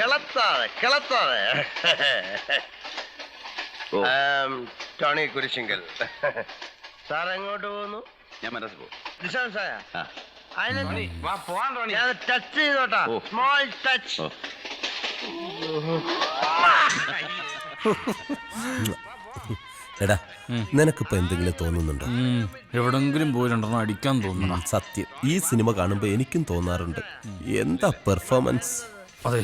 കിളത്താതെ Tony Kurisingal sir എങ്ങോട്ട് പോകുന്നു? ഞാൻ മനസ്സിൽ പോകും. ടച്ച് ചെയ്തോട്ടാ, സ്മോൾ ടച്ച്. എടാ, നിനക്കിപ്പോ എന്തെങ്കിലും തോന്നുന്നുണ്ടോ? എവിടെങ്കിലും പോയിട്ടുണ്ടോ അടിക്കാൻ തോന്നുന്നു. സത്യം, ഈ സിനിമ കാണുമ്പോ എനിക്കും തോന്നാറുണ്ട്. എന്താ പെർഫോമൻസ്! അതെ,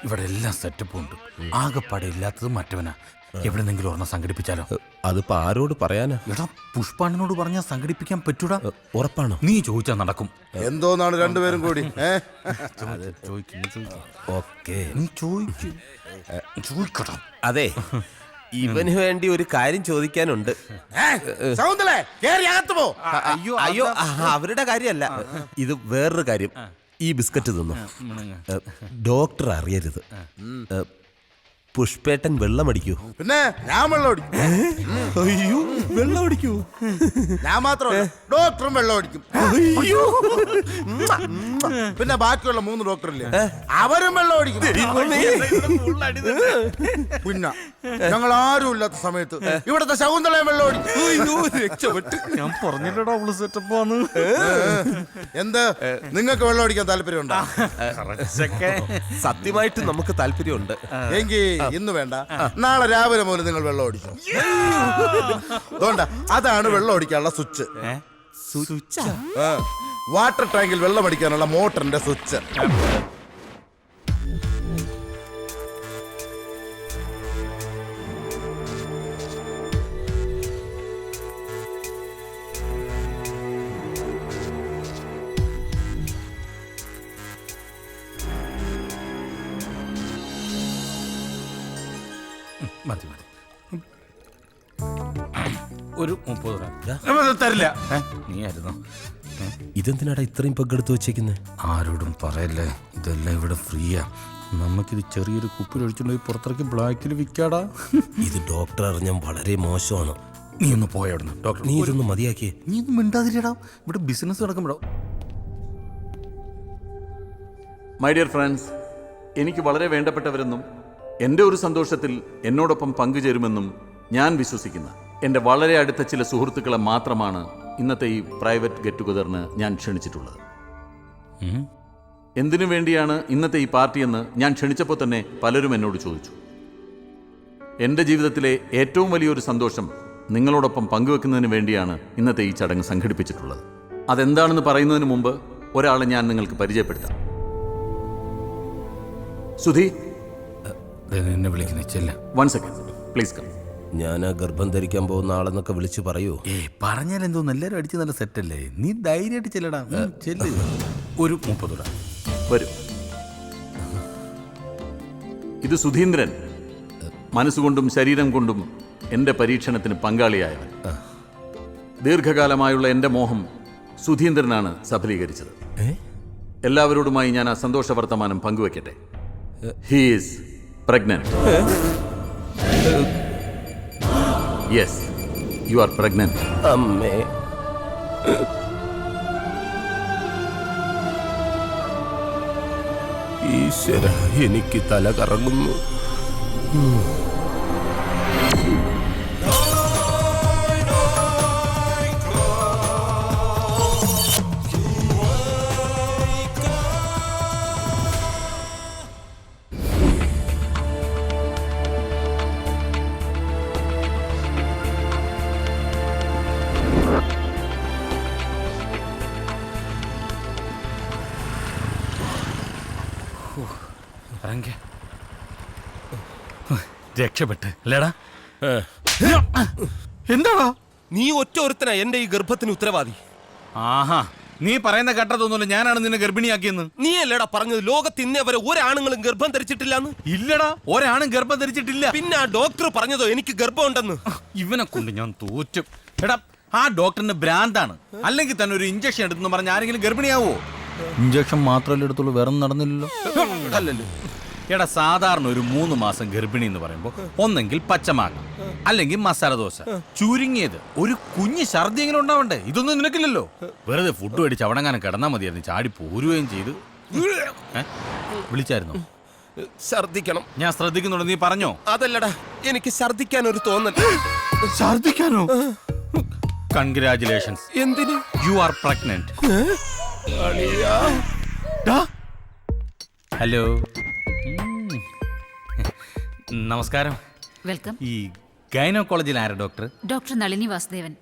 ഇവിടെ എല്ലാം സെറ്റപ്പും ഉണ്ട്. ആകെപ്പാടെ ഇല്ലാത്തത് മറ്റവനാ. എവിടെന്നെങ്കിലും ഒരെണ്ണം സംഘടിപ്പിച്ചാലോ? അതിപ്പോ ആരോട് പറയാനാ? എടാ, പുഷ്പാണ്ണനോട് പറഞ്ഞാൽ സംഘടിപ്പിക്കാൻ പറ്റൂടാ. ഉറപ്പാണോ? നീ ചോദിച്ചാൽ നടക്കും. എന്തോന്നാണ് രണ്ടുപേരും കൂടി? ഓക്കേ, നീ ചോദിക്കടാ. അതെ, ഇവന് വേണ്ടി ഒരു കാര്യം ചോദിക്കാനുണ്ട്. അയ്യോ, അവരുടെ കാര്യമല്ല, ഇത് വേറൊരു കാര്യം. ഈ ബിസ്ക്കറ്റ് തിന്നു. ഡോക്ടർ അറിയരുത്. പുഷ്പേട്ടൻ വെള്ളമടിക്കൂ? പിന്നെ ഞാൻ വെള്ളം അടിക്കും. അയ്യോ, വെള്ളം അടിക്കൂ? ഞാൻ മാത്രമല്ല, ഡോക്ടറും വെള്ളം അടിക്കും. പിന്നെ ബാക്കിയുള്ള 3 ഡോക്ടറില്ലേ, അവരും വെള്ളം അടിക്കും. പിന്നെ ഞങ്ങൾ ആരും ഇല്ലാത്ത സമയത്ത് ഇവിടുത്തെ ശകുന്തളയും വെള്ളം അടിക്കും. രക്ഷപ്പെട്ട്. ഞാൻ പറഞ്ഞില്ലടാ, അവള് സെറ്റപ്പാന്ന്. എന്ത്, നിങ്ങൾക്ക് വെള്ളം അടിക്കാൻ താല്പര്യമുണ്ടോ? സത്യമായിട്ട് നമുക്ക് താല്പര്യമുണ്ട്. എങ്കിൽ ഇന്ന് വേണ്ട, നാളെ രാവിലെ മുതൽ നിങ്ങൾ വെള്ളം അടിക്കും. അതുകൊണ്ട അതാണ് വെള്ളം അടിക്കാനുള്ള സ്വിച്ച്. വാട്ടർ ടാങ്കിൽ വെള്ളം അടിക്കാനുള്ള മോട്ടറിന്റെ സ്വിച്ച്. മതി മതി, ഒരു 30 തരില്ല. നീ ആയിരുന്നോ? ഇതെന്തിനാടാ ഇത്രയും പങ്കെടുത്ത് വെച്ചേക്കുന്നത്? ആരോടും പറയല്ലേ, ഇതെല്ലാം ഇവിടെ ഫ്രീയാ. നമുക്കിത് ചെറിയൊരു കുപ്പിലൊഴിച്ചുകൊണ്ട് പുറത്തിറക്കി ബ്ലാക്കിൽ വിൽക്കാടാ. ഇത് ഡോക്ടർ അറിഞ്ഞാൽ വളരെ മോശമാണ്. നീ ഒന്ന് പോയവിടുന്ന്. ഡോക്ടർ, നീ ഇതൊന്ന് മതിയാക്കിയേ. നീ ഒന്നും മിണ്ടാതിരിടാ, ഇവിടെ ബിസിനസ് നടക്കുമ്പോഴോ. മൈ ഡിയർ ഫ്രണ്ട്സ്, എനിക്ക് വളരെ വേണ്ടപ്പെട്ടവരെന്നും എൻ്റെ ഒരു സന്തോഷത്തിൽ എന്നോടൊപ്പം പങ്കുചേരുമെന്നും ഞാൻ വിശ്വസിക്കുന്ന എൻ്റെ വളരെ അടുത്ത ചില സുഹൃത്തുക്കളെ മാത്രമാണ് ഇന്നത്തെ ഈ പ്രൈവറ്റ് ഗെറ്റ് ടുഗദറിന് ഞാൻ ക്ഷണിച്ചിട്ടുള്ളത്. എന്തിനു വേണ്ടിയാണ് ഇന്നത്തെ ഈ പാർട്ടിയെന്ന് ഞാൻ ക്ഷണിച്ചപ്പോൾ തന്നെ പലരും എന്നോട് ചോദിച്ചു. എൻ്റെ ജീവിതത്തിലെ ഏറ്റവും വലിയൊരു സന്തോഷം നിങ്ങളോടൊപ്പം പങ്കുവെക്കുന്നതിന് വേണ്ടിയാണ് ഇന്നത്തെ ഈ ചടങ്ങ് സംഘടിപ്പിച്ചിട്ടുള്ളത്. അതെന്താണെന്ന് പറയുന്നതിന് മുമ്പ് ഒരാളെ ഞാൻ നിങ്ങൾക്ക് പരിചയപ്പെടുത്താം. സുധി, എന്നെ വിളിക്കുന്നില്ല. 1 സെക്കൻഡ് പ്ലീസ് കം. ഞാൻ ഗർഭം ധരിക്കാൻ പോകുന്ന ആളെന്നൊക്കെ വിളിച്ചു പറയൂ. പറഞ്ഞാലെന്തോ, എല്ലാവരും അടിച്ച് നല്ല സെറ്റല്ലേ. നീ ധൈര്യമായിട്ട് ചെല്ലടാ. ചെല്ല്. ഒരു 30 വരൂ. ഇത് സുധീന്ദ്രൻ, മനസ്സുകൊണ്ടും ശരീരം കൊണ്ടും എൻ്റെ പരീക്ഷണത്തിന് പങ്കാളിയായവൻ. ദീർഘകാലമായുള്ള എൻ്റെ മോഹം സുധീന്ദ്രനാണ് സഫലീകരിച്ചത്. എല്ലാവരോടുമായി ഞാൻ ആ സന്തോഷ വർത്തമാനം പങ്കുവെക്കട്ടെ. He is pregnant. Yes, you are pregnant. അമ്മേ, ഈശ്വര, എനിക്ക് തല കറങ്ങുന്നു. രക്ഷപ്പെട്ട് അല്ലേടാ? എന്താടാ നീ ഒറ്റ ഒരുത്തനാ എന്റെ ഈ ഗർഭത്തിന് ഉത്തരവാദി. ആഹാ, നീ പറയുന്ന കേട്ടതൊന്നുമില്ല. ഞാനാണ് നിന്നെ ഗർഭിണിയാക്കിയെന്ന്. നീ അല്ലേടാ പറഞ്ഞത് ലോകത്ത് ഇന്നേ വരെ ഒരാണുങ്ങളും ഗർഭം ധരിച്ചിട്ടില്ലാന്ന്? ഇല്ലടാ, ഒരാണും ഗർഭം ധരിച്ചിട്ടില്ല. പിന്നെ ആ ഡോക്ടർ പറഞ്ഞതോ എനിക്ക് ഗർഭമുണ്ടെന്ന്? ഇവനെ കൊണ്ട് ഞാൻ തോറ്റും. എടാ, ആ ഡോക്ടറിന് ഭ്രാന്താണ്. അല്ലെങ്കിൽ തന്നെ ഒരു ഇഞ്ചക്ഷൻ എടുത്തെന്ന് പറഞ്ഞ ആരെങ്കിലും ഗർഭിണിയാവോ? ഇഞ്ചക്ഷൻ മാത്രമല്ലേ എടുത്തുള്ളൂ, വേറെ നടന്നില്ലല്ലോ. അല്ലല്ലോ. എടാ, സാധാരണ ഒരു 3 മാസം ഗർഭിണി എന്ന് പറയുമ്പോൾ ഒന്നെങ്കിൽ പച്ചമാങ്ങ, അല്ലെങ്കിൽ മസാല ദോശ, ചുരുങ്ങിയത് ഒരു കുഞ്ഞ് ഛർദി എങ്ങനെ ഉണ്ടാവണ്ടേ? ഇതൊന്നും നിനക്കില്ലല്ലോ. വെറുതെ ഫുഡ് മേടിച്ച് അവിടെങ്ങാനും കിടന്നാൽ മതിയായിരുന്നു. ചാടി പോരുകയും ചെയ്ത്. വിളിച്ചായിരുന്നോ? ഛർദിക്കണം. ഞാൻ ശ്രദ്ധിക്കുന്നുണ്ട്, നീ പറഞ്ഞോ. അതല്ലടാ, എനിക്ക് ഛർദിക്കാൻ ഒരു തോന്നൽ. ഛർദിക്കാനോ? കൺഗ്രാചുലേഷൻസ്. എന്തിന്? You are pregnant. ഹലോ, നമസ്കാരം. വെൽക്കം. ഈ ഗൈനക്കോളജിൽ ആരാ ഡോക്ടർ? ഡോക്ടർ നളിനി വാസുദേവൻ.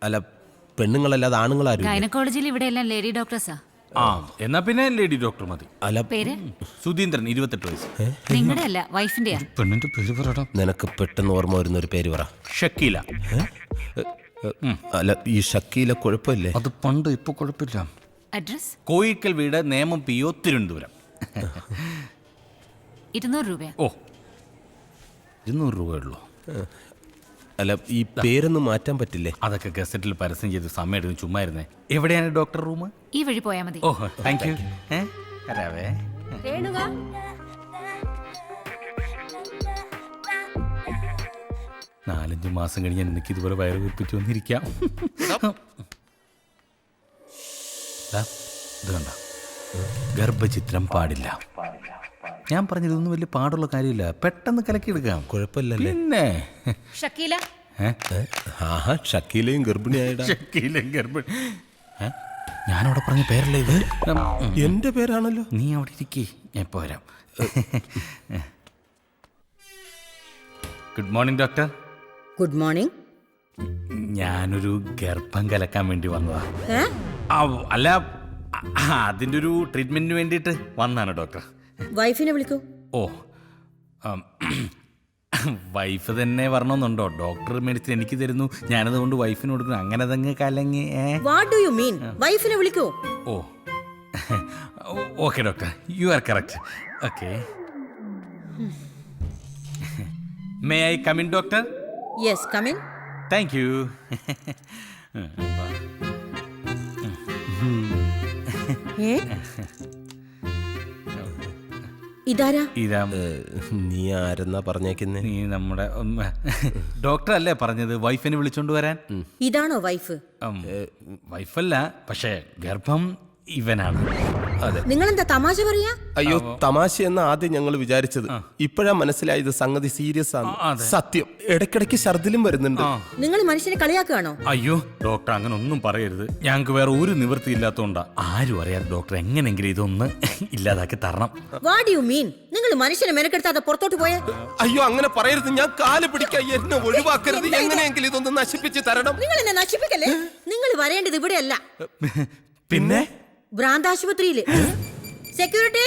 അല്ല, പെണ്ണുങ്ങളല്ലാതെ ആണുങ്ങളാരും? ഗൈനക്കോളജിയിൽ ഇവിടെ എല്ലാം ലേഡി ഡോക്ടേഴ്സാ. ആ, എന്നാ പിന്നെ ലേഡി ഡോക്ടർ മതി. അല്ല, പേര്? സുധീന്ദ്രൻ, 28 വയസ്സ്. നിങ്ങളുടെ അല്ല, വൈഫിന്റെയാ. പെണ്ണിന്റെ പേര് പറയണം. നിനക്ക് പെട്ടെന്ന് ഓർമ്മ വരുന്ന ഒരു പേര് പറ. ഷക്കീല. അല്ല, ഈ ഷക്കീല കുഴപ്പമില്ലേ? അത് പണ്ട്, ഇപ്പൊ കുഴപ്പമില്ല. അഡ്രസ്? കോയിക്കൽ വീട്, നേമം PO, തിരുവനന്തപുരം. 200 രൂപയാ. ഓ, 200 രൂപയുള്ളൂ. അല്ല, ഈ പേരൊന്നും മാറ്റാൻ പറ്റില്ലേ? അതൊക്കെ ഗസറ്റിൽ പരസ്യം ചെയ്ത് സമയം എടുക്കും. ചുമ്മാ ഇരുന്നേ. എവിടെയാണ് ഡോക്ടർ റൂം? ഈ വഴി പോയാ മതി. ഓ, താങ്ക് യു. വരാവേ. 4-5 മാസം കഴിഞ്ഞ് എനിക്ക് ഇതുപോലെ വയറ് വീർപ്പിച്ചു വന്നിരിക്കാം. ഇത് കണ്ട, ഗർഭചിത്രം പാടില്ല. ഞാൻ പറഞ്ഞതൊന്നും വലിയ പാടുള്ള കാര്യമില്ല, പെട്ടെന്ന് കലക്കിയെടുക്കാം. കുഴപ്പമില്ലല്ലേ? പിന്നെ ഷക്കീല. ആഹാ, ഷക്കീലയും ഗർഭിണിയായിടാ. ഷക്കീലയും ഗർഭിണി. ഞാനവിടെ പറഞ്ഞ പേരല്ലേ ഇത്? എന്റെ പേരാണല്ലോ. നീ അവിടെ ഇരിക്കേ, ഞാൻ ഇപ്പോൾ വരാം. Good morning doctor. Good morning. ഞാനൊരു ഗർഭം കലക്കാൻ വേണ്ടി വന്നതാ. അല്ല, അതിൻ്റെ ഒരു ട്രീറ്റ്മെന്റിന് വേണ്ടിയിട്ട് വന്നാണ് ഡോക്ടർ. വൈഫിനെ വിളിക്കൂ. ഓ, വൈഫ് തന്നെ വരണമെന്നുണ്ടോ? ഡോക്ടർ മെഡിസിൻ എനിക്ക് തരുന്നു, ഞാനതുകൊണ്ട് വൈഫിന് കൊടുക്കുന്നു, അങ്ങനെ അതങ്ങ് കലങ്ങി. What do you mean? വൈഫിനെ വിളിക്കൂ. Oh, okay doctor, you are correct. Okay, may I come in doctor? Yes, come in. Thank you. ഇതാരാ? ഇതാ, നീ ആരെന്നാ പറഞ്ഞേക്കുന്നേ? നീ നമ്മുടെ ഡോക്ടർ അല്ലേ പറഞ്ഞത് വൈഫിനെ വിളിച്ചോണ്ട് വരാൻ? ഇതാണോ വൈഫ്? വൈഫല്ല, പക്ഷേ ഗർഭം ഇവനാണ്. അതെ. നിങ്ങളെന്താ തമാശ പറയാ? അയ്യോ, തമാശ എന്ന ആദ്യം ഞങ്ങൾ വിചാരിച്ചത്. ഇപ്പോഴാ മനസ്സിലായത് സംഗതി സീരിയസ് ആണ്. സത്യം, ഇടയ്ക്കിടയ്ക്ക് ഛർദിലും വരുന്നുണ്ട്. നിങ്ങൾ മനുഷ്യനെ കളിയാക്കുകയാണോ? അയ്യോ ഡോക്ടർ, അങ്ങനെ ഒന്നും പറയരുത്. ഞങ്ങൾക്ക് വേറെ ഒരു നിവൃത്തി ഇല്ലാത്തോണ്ടാ. ആരും അറിയാതെ ഡോക്ടർ എങ്ങനെങ്കിലും ഇതൊന്ന് ഇല്ലാതാക്കി തരണം. വാട്ട് ഡു യു മീൻ? നിങ്ങൾ മനുഷ്യനെ മെനക്കെടുത്താതെ പുറത്തോട്ട് പോയേ. അയ്യോ, അങ്ങനെ പറയരുത്. ഞാൻ കാല് പിടിക്കാൻ, എന്നെ ഒഴിവാക്കരുത്. എങ്ങനെയെങ്കിലും ഇതൊന്ന് നശിപ്പിച്ച് തരണം. നിങ്ങൾ എന്നെ നശിപ്പിക്കല്ലേ. നിങ്ങൾ വരേണ്ടത് ഇവിടെയല്ല, പിന്നെ ഭ്രാന്താശുപത്രിയില്. സെക്യൂരിറ്റി,